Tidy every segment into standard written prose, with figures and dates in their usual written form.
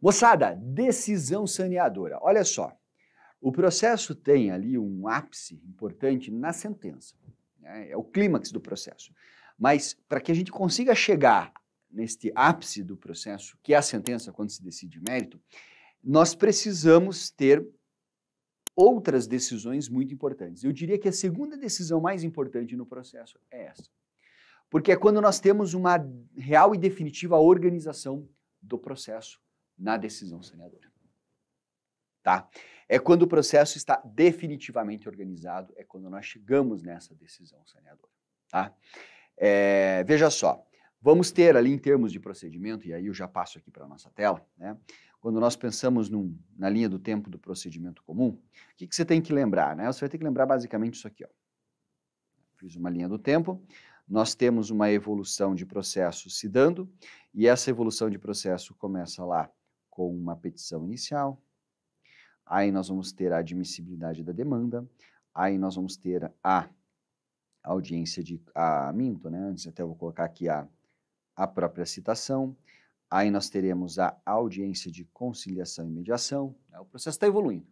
Moçada, decisão saneadora. Olha só, o processo tem ali um ápice importante na sentença, né? É o clímax do processo. Mas para que a gente consiga chegar neste ápice do processo, que é a sentença quando se decide mérito, nós precisamos ter outras decisões muito importantes. Eu diria que a segunda decisão mais importante no processo é essa. Porque é quando nós temos uma real e definitiva organização do processo na decisão saneadora. Tá? É quando o processo está definitivamente organizado, é quando nós chegamos nessa decisão saneadora. Tá? Veja só, vamos ter ali em termos de procedimento, e aí eu já passo aqui para a nossa tela, né? Quando nós pensamos na linha do tempo do procedimento comum, o que você tem que lembrar? Né? Você vai ter que lembrar basicamente isso aqui. Ó. Fiz uma linha do tempo, nós temos uma evolução de processo se dando, e essa evolução de processo começa lá com uma petição inicial, aí nós vamos ter a admissibilidade da demanda, aí nós vamos ter a audiência de... minto, né? Antes até eu vou colocar aqui a própria citação, aí nós teremos a audiência de conciliação e mediação, né? O processo está evoluindo.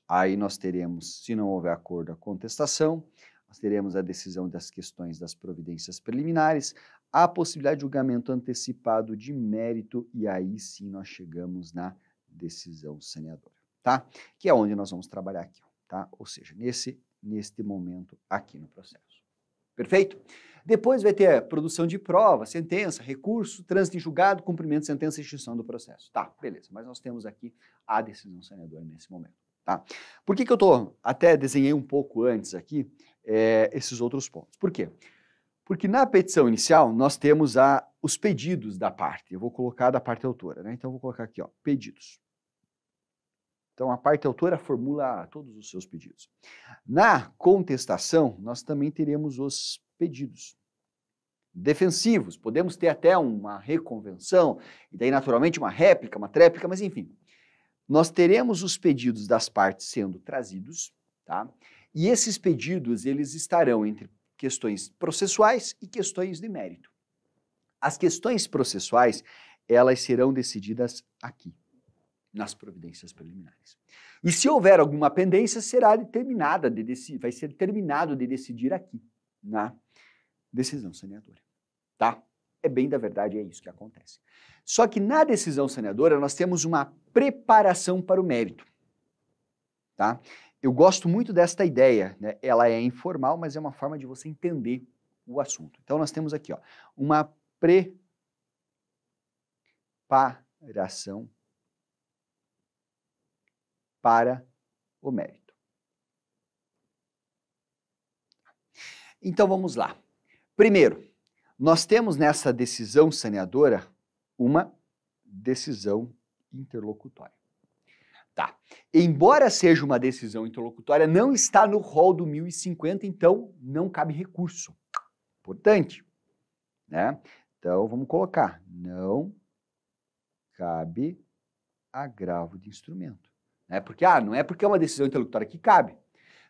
Aí nós teremos, se não houver acordo, a contestação, nós teremos a decisão das questões das providências preliminares, a possibilidade de julgamento antecipado de mérito, e aí sim nós chegamos na decisão saneadora, tá? Que é onde nós vamos trabalhar aqui, tá? Ou seja, neste momento aqui no processo. Perfeito? Depois vai ter a produção de prova, sentença, recurso, trânsito em julgado, cumprimento de sentença e extinção do processo. Tá, beleza, mas nós temos aqui a decisão saneadora nesse momento, tá? Por que eu até desenhei um pouco antes aqui esses outros pontos? Por quê? Porque na petição inicial nós temos os pedidos da parte. Eu vou colocar da parte autora, né? Então eu vou colocar aqui, ó, pedidos. Então a parte autora formula todos os seus pedidos. Na contestação, nós também teremos os pedidos defensivos. Podemos ter até uma reconvenção, e daí naturalmente uma réplica, uma tréplica, mas enfim. Nós teremos os pedidos das partes sendo trazidos, tá? E esses pedidos, eles estarão entre questões processuais e questões de mérito. As questões processuais, elas serão decididas aqui, nas providências preliminares. E se houver alguma pendência, será determinada vai ser terminado de decidir aqui, na decisão saneadora, tá? É bem da verdade, é isso que acontece. Só que na decisão saneadora nós temos uma preparação para o mérito, tá? Eu gosto muito desta ideia, né? Ela é informal, mas é uma forma de você entender o assunto. Então nós temos aqui, ó, uma preparação para o mérito. Então vamos lá. Primeiro, nós temos nessa decisão saneadora uma decisão interlocutória. Tá. Embora seja uma decisão interlocutória, não está no rol do 1050, então não cabe recurso. Importante, né? Então vamos colocar, não cabe agravo de instrumento. Porque, não é porque é uma decisão interlocutória que cabe.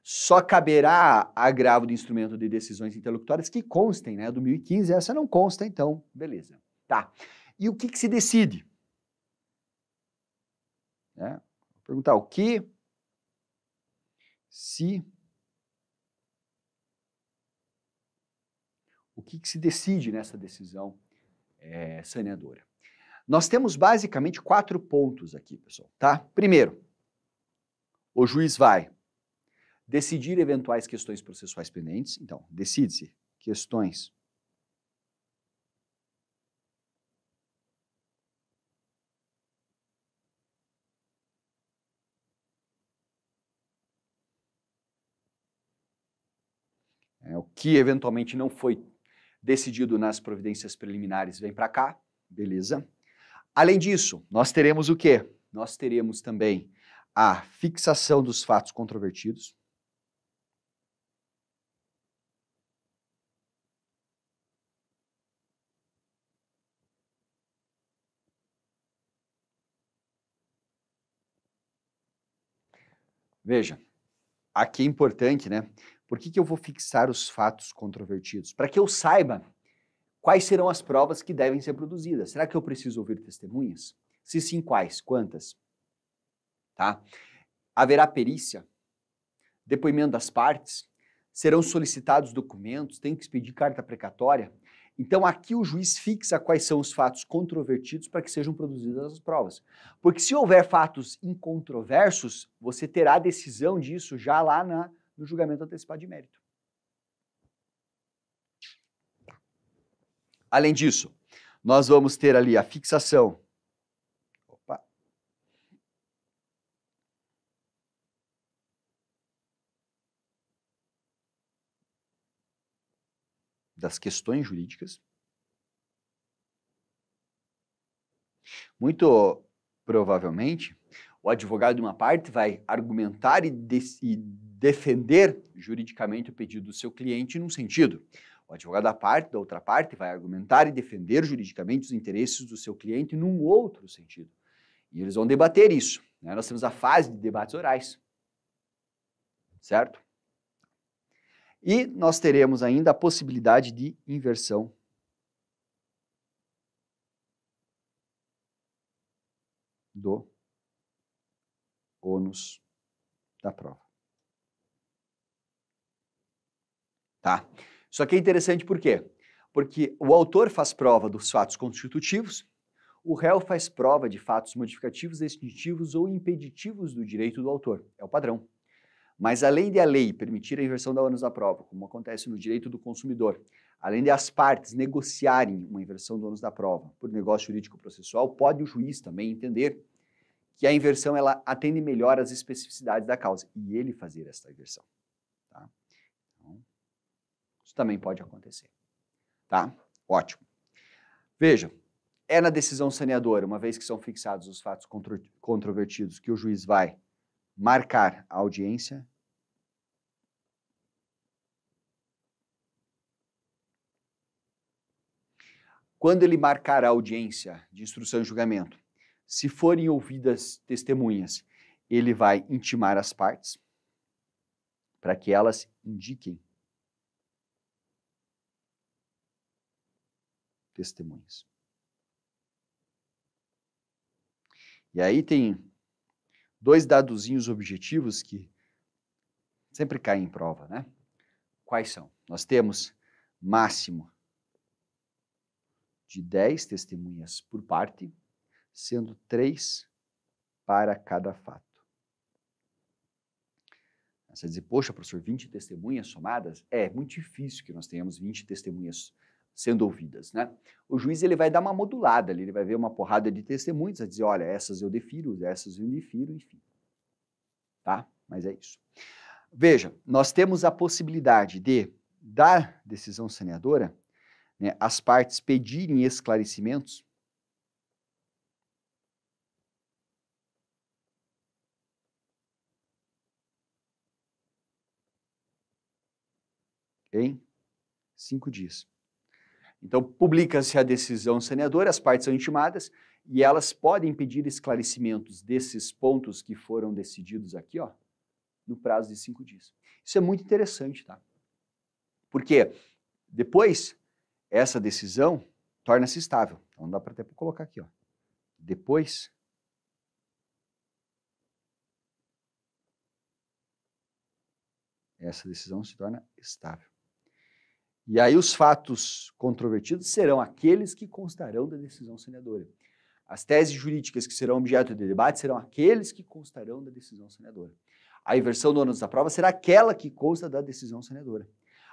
Só caberá agravo de instrumento de decisões interlocutórias que constem, né? Do 1015, essa não consta, então, beleza. Tá. E o que se decide? Vou perguntar o que se decide nessa decisão saneadora? Nós temos basicamente 4 pontos aqui, pessoal, tá? Primeiro, o juiz vai decidir eventuais questões processuais pendentes. Então, decide-se questões o que eventualmente não foi decidido nas providências preliminares vem para cá, beleza? Além disso, nós teremos o quê? Nós teremos também a fixação dos fatos controvertidos. Veja, aqui é importante, né? Por que eu vou fixar os fatos controvertidos? Para que eu saiba quais serão as provas que devem ser produzidas. Será que eu preciso ouvir testemunhas? Se sim, quais? Quantas? Tá? Haverá perícia? Depoimento das partes? Serão solicitados documentos? Tem que expedir carta precatória? Então, aqui o juiz fixa quais são os fatos controvertidos para que sejam produzidas as provas. Porque se houver fatos incontroversos, você terá a decisão disso já lá no julgamento antecipado de mérito. Além disso, nós vamos ter ali a fixação. Opa. Das questões jurídicas. Muito provavelmente, o advogado de uma parte vai argumentar e defender juridicamente o pedido do seu cliente num sentido. O advogado da outra parte, vai argumentar e defender juridicamente os interesses do seu cliente num outro sentido. E eles vão debater isso. Né? Nós temos a fase de debates orais. Certo? E nós teremos ainda a possibilidade de inversão do ônus da prova. Tá? Isso aqui é interessante por quê? Porque o autor faz prova dos fatos constitutivos, o réu faz prova de fatos modificativos, extintivos ou impeditivos do direito do autor. É o padrão. Mas além de a lei permitir a inversão da ônus da prova, como acontece no direito do consumidor, além de as partes negociarem uma inversão do ônus da prova por negócio jurídico processual, pode o juiz também entender que a inversão ela atende melhor às especificidades da causa e ele fazer essa inversão. Tá? Então, isso também pode acontecer. Tá? Ótimo. Veja, é na decisão saneadora, uma vez que são fixados os fatos controvertidos, que o juiz vai marcar a audiência. Quando ele marcar a audiência de instrução e julgamento, se forem ouvidas testemunhas, ele vai intimar as partes para que elas indiquem testemunhas. E aí tem dois dadozinhos objetivos que sempre caem em prova, né? Quais são? Nós temos máximo de 10 testemunhas por parte, sendo 3 para cada fato. Você vai dizer, poxa, professor, 20 testemunhas somadas? É muito difícil que nós tenhamos 20 testemunhas sendo ouvidas, né? O juiz ele vai dar uma modulada ali, ele vai ver uma porrada de testemunhas, vai dizer, olha, essas eu defiro, essas eu indefiro, enfim. Tá? Mas é isso. Veja, nós temos a possibilidade de, da decisão saneadora, né, as partes pedirem esclarecimentos em 5 dias. Então, publica-se a decisão saneadora, as partes são intimadas e elas podem pedir esclarecimentos desses pontos que foram decididos aqui, ó, no prazo de 5 dias. Isso é muito interessante, tá? Porque depois, essa decisão torna-se estável. Então, dá para até colocar aqui, ó. Depois, essa decisão se torna estável. E aí os fatos controvertidos serão aqueles que constarão da decisão saneadora. As teses jurídicas que serão objeto de debate serão aqueles que constarão da decisão saneadora. A inversão do ônus da prova será aquela que consta da decisão saneadora.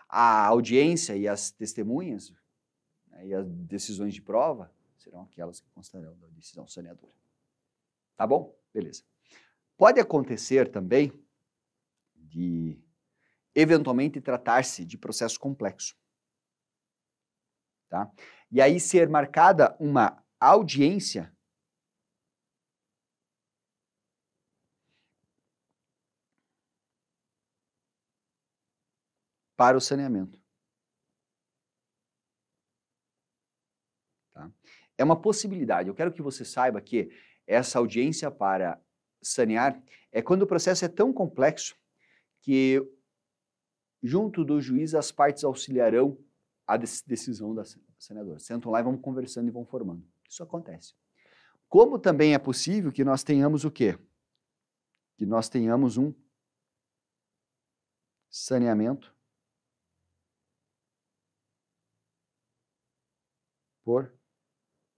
A audiência e as testemunhas, né, e as decisões de prova serão aquelas que constarão da decisão saneadora. Tá bom? Beleza. Pode acontecer também de eventualmente tratar-se de processo complexo. Tá? E aí ser marcada uma audiência para o saneamento. Tá? É uma possibilidade. Eu quero que você saiba que essa audiência para sanear é quando o processo é tão complexo que junto do juiz as partes auxiliarão a decisão da saneadora. Sentam lá e vão conversando e vão formando. Isso acontece. Como também é possível que nós tenhamos o quê? Que nós tenhamos um saneamento por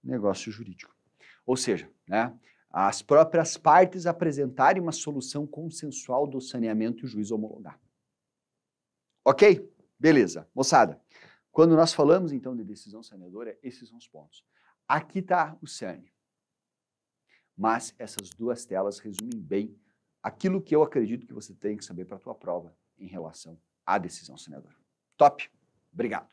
negócio jurídico. Ou seja, né, as próprias partes apresentarem uma solução consensual do saneamento e o juiz homologar. Ok? Beleza. Moçada, quando nós falamos então de decisão saneadora, esses são os pontos. Aqui está o cerne. Mas essas duas telas resumem bem aquilo que eu acredito que você tem que saber para a tua prova em relação à decisão saneadora. Top? Obrigado.